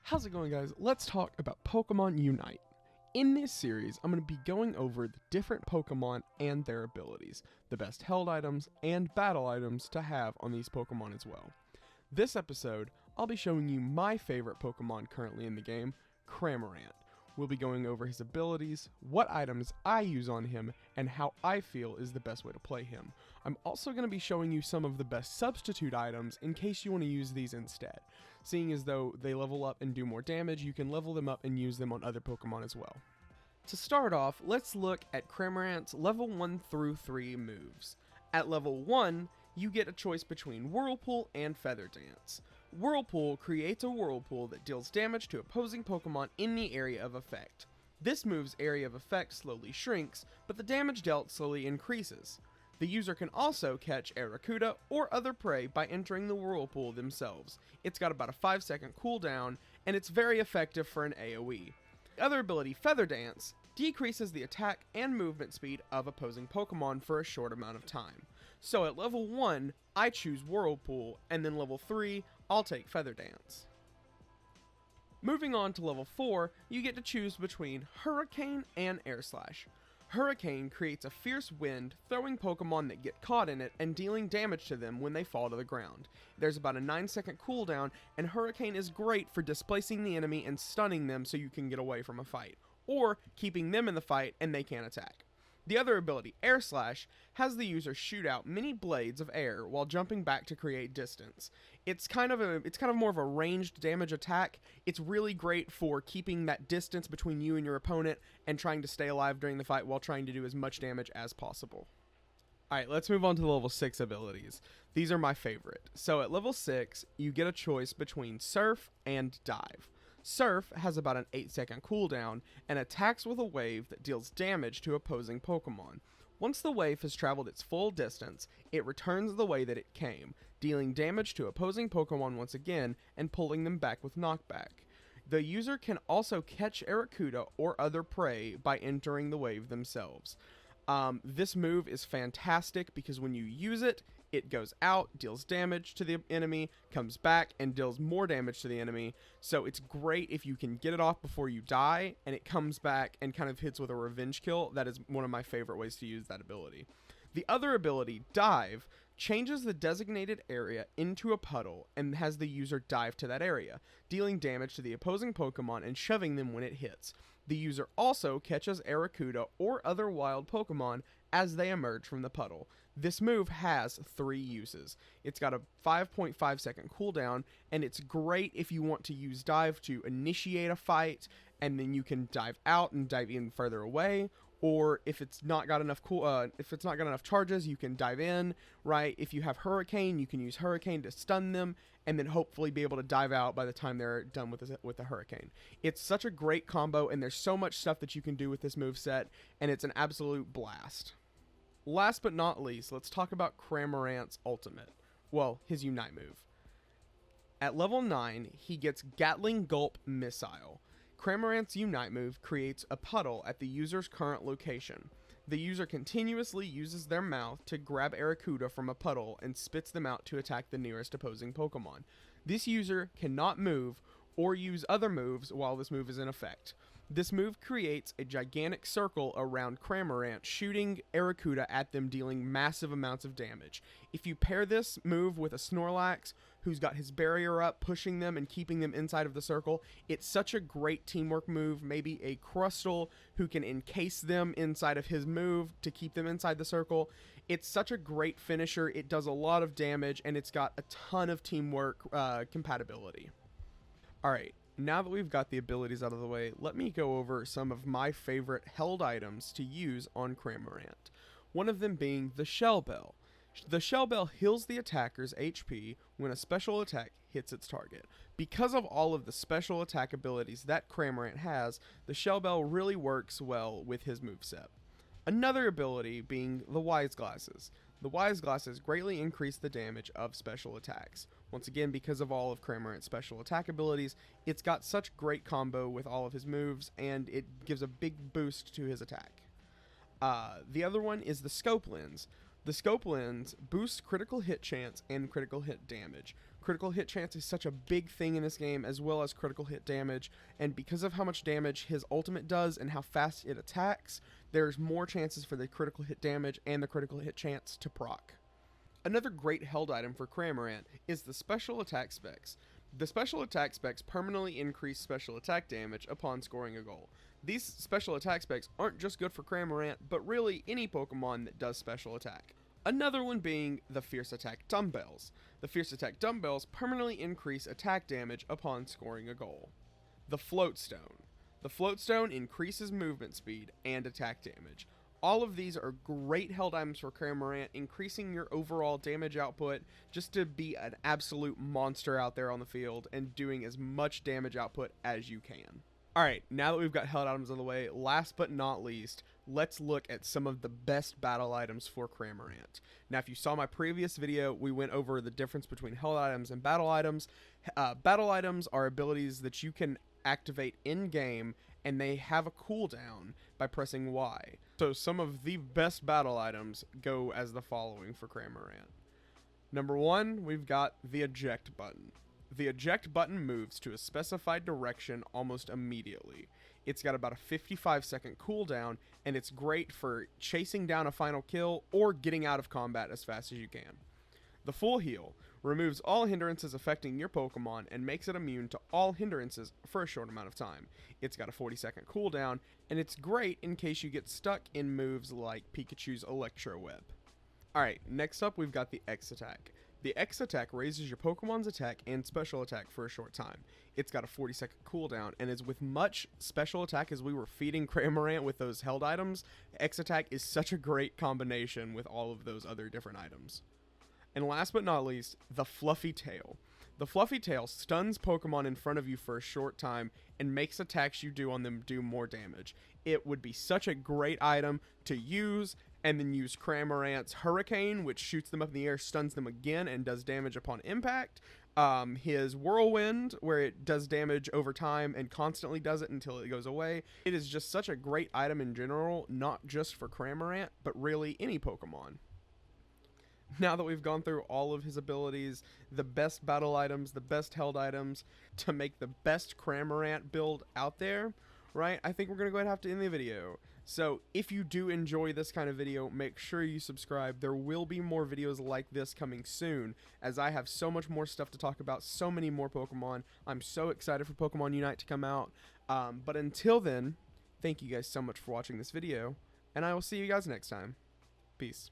How's it going, guys? Let's talk about Pokémon Unite. In this series, I'm going to be going over the different Pokémon and their abilities, the best held items and battle items to have on these Pokémon as well. This episode, I'll be showing you my favorite Pokémon currently in the game, Cramorant. We'll be going over his abilities, what items I use on him, and how I feel is the best way to play him. I'm also going to be showing you some of the best substitute items in case you want to use these instead. Seeing as though they level up and do more damage, you can level them up and use them on other Pokemon as well. To start off, let's look at Cramorant's level 1 through 3 moves. At level 1, you get a choice between Whirlpool and Feather Dance. Whirlpool creates a whirlpool that deals damage to opposing Pokemon in the area of effect. This move's area of effect slowly shrinks, but the damage dealt slowly increases. The user can also catch Arrokuda or other prey by entering the whirlpool themselves. It's got about a 5-second cooldown, and it's very effective for an AoE. The other ability, Feather Dance, decreases the attack and movement speed of opposing Pokemon for a short amount of time. So at level 1, I choose Whirlpool, and then level 3, I'll take Feather Dance. Moving on to level 4, you get to choose between Hurricane and Air Slash. Hurricane creates a fierce wind, throwing Pokemon that get caught in it and dealing damage to them when they fall to the ground. There's about a 9-second cooldown, and Hurricane is great for displacing the enemy and stunning them so you can get away from a fight, or keeping them in the fight and they can't attack. The other ability, Air Slash, has the user shoot out many blades of air while jumping back to create distance. It's kind of more of a ranged damage attack. It's really great for keeping that distance between you and your opponent and trying to stay alive during the fight while trying to do as much damage as possible. Alright, let's move on to the level 6 abilities. These are my favorite. So at level 6, you get a choice between Surf and Dive. Surf has about an 8-second cooldown and attacks with a wave that deals damage to opposing Pokemon. Once the wave has traveled its full distance, it returns the way that it came, dealing damage to opposing Pokemon once again and pulling them back with knockback. The user can also catch Arrokuda or other prey by entering the wave themselves. This move is fantastic because when you use it, it goes out, deals damage to the enemy, comes back, and deals more damage to the enemy. So it's great if you can get it off before you die, and it comes back and kind of hits with a revenge kill. That is one of my favorite ways to use that ability. The other ability, Dive, changes the designated area into a puddle and has the user dive to that area, dealing damage to the opposing Pokemon and shoving them when it hits. The user also catches Arrokuda or other wild Pokemon as they emerge from the puddle. This move has 3 uses. It's got a 5.5 second cooldown, and it's great if you want to use Dive to initiate a fight, and then you can dive out and dive in further away. Or if it's not got enough charges, you can dive in, right? If you have Hurricane, you can use Hurricane to stun them, and then hopefully be able to dive out by the time they're done with the Hurricane. It's such a great combo, and there's so much stuff that you can do with this moveset, and it's an absolute blast. Last but not least, let's talk about Cramorant's ultimate. Well, his Unite move. At level 9, he gets Gatling Gulp Missile. Cramorant's Unite move creates a puddle at the user's current location. The user continuously uses their mouth to grab Arrokuda from a puddle and spits them out to attack the nearest opposing Pokemon. This user cannot move or use other moves while this move is in effect. This move creates a gigantic circle around Cramorant, shooting Arrokuda at them, dealing massive amounts of damage. If you pair this move with a Snorlax, who's got his barrier up, pushing them and keeping them inside of the circle, it's such a great teamwork move. Maybe a Crustle who can encase them inside of his move to keep them inside the circle. It's such a great finisher. It does a lot of damage, and it's got a ton of teamwork compatibility. Alright. Now that we've got the abilities out of the way, let me go over some of my favorite held items to use on Cramorant. One of them being the Shell Bell. The Shell Bell heals the attacker's HP when a special attack hits its target. Because of all of the special attack abilities that Cramorant has, the Shell Bell really works well with his moveset. Another ability being the Wise Glasses. The Wise Glasses greatly increase the damage of special attacks. Once again, because of all of Cramorant's special attack abilities, it's got such great combo with all of his moves, and it gives a big boost to his attack. The other one is the Scope Lens. The scope lens boosts critical hit chance and critical hit damage. Critical hit chance is such a big thing in this game, as well as critical hit damage, and because of how much damage his ultimate does and how fast it attacks, there's more chances for the critical hit damage and the critical hit chance to proc. Another great held item for Cramorant is the special attack specs. The special attack specs permanently increase special attack damage upon scoring a goal. These special attack specs aren't just good for Cramorant, but really any Pokemon that does special attack. Another one being the Fierce Attack Dumbbells. The Fierce Attack Dumbbells permanently increase attack damage upon scoring a goal. The Float Stone. The Float Stone increases movement speed and attack damage. All of these are great held items for Cramorant, increasing your overall damage output just to be an absolute monster out there on the field and doing as much damage output as you can. Alright, now that we've got held items on the way, last but not least, let's look at some of the best battle items for Cramorant. Now, if you saw my previous video, we went over the difference between held items and battle items. Battle items are abilities that you can activate in-game, and they have a cooldown by pressing Y. So some of the best battle items go as the following for Cramorant. Number 1, we've got the eject button. The eject button moves to a specified direction almost immediately. It's got about a 55-second cooldown, and it's great for chasing down a final kill or getting out of combat as fast as you can. The full heal removes all hindrances affecting your Pokemon and makes it immune to all hindrances for a short amount of time. It's got a 40-second cooldown, and it's great in case you get stuck in moves like Pikachu's Electro Web. Alright, next up we've got the X Attack. The X Attack raises your Pokemon's attack and special attack for a short time. It's got a 40-second cooldown, and as with much special attack as we were feeding Cramorant with those held items, X Attack is such a great combination with all of those other different items. And last but not least, the Fluffy Tail. The Fluffy Tail stuns Pokemon in front of you for a short time and makes attacks you do on them do more damage. It would be such a great item to use, and then use Cramorant's Hurricane, which shoots them up in the air, stuns them again, and does damage upon impact. His Whirlwind, where it does damage over time and constantly does it until it goes away. It is just such a great item in general, not just for Cramorant, but really any Pokemon. Now that we've gone through all of his abilities, the best battle items, the best held items, to make the best Cramorant build out there, right, I think we're going to go ahead and have to end the video. So if you do enjoy this kind of video, make sure you subscribe. There will be more videos like this coming soon, as I have so much more stuff to talk about, so many more Pokemon. I'm so excited for Pokemon Unite to come out. But until then, thank you guys so much for watching this video, and I will see you guys next time. Peace.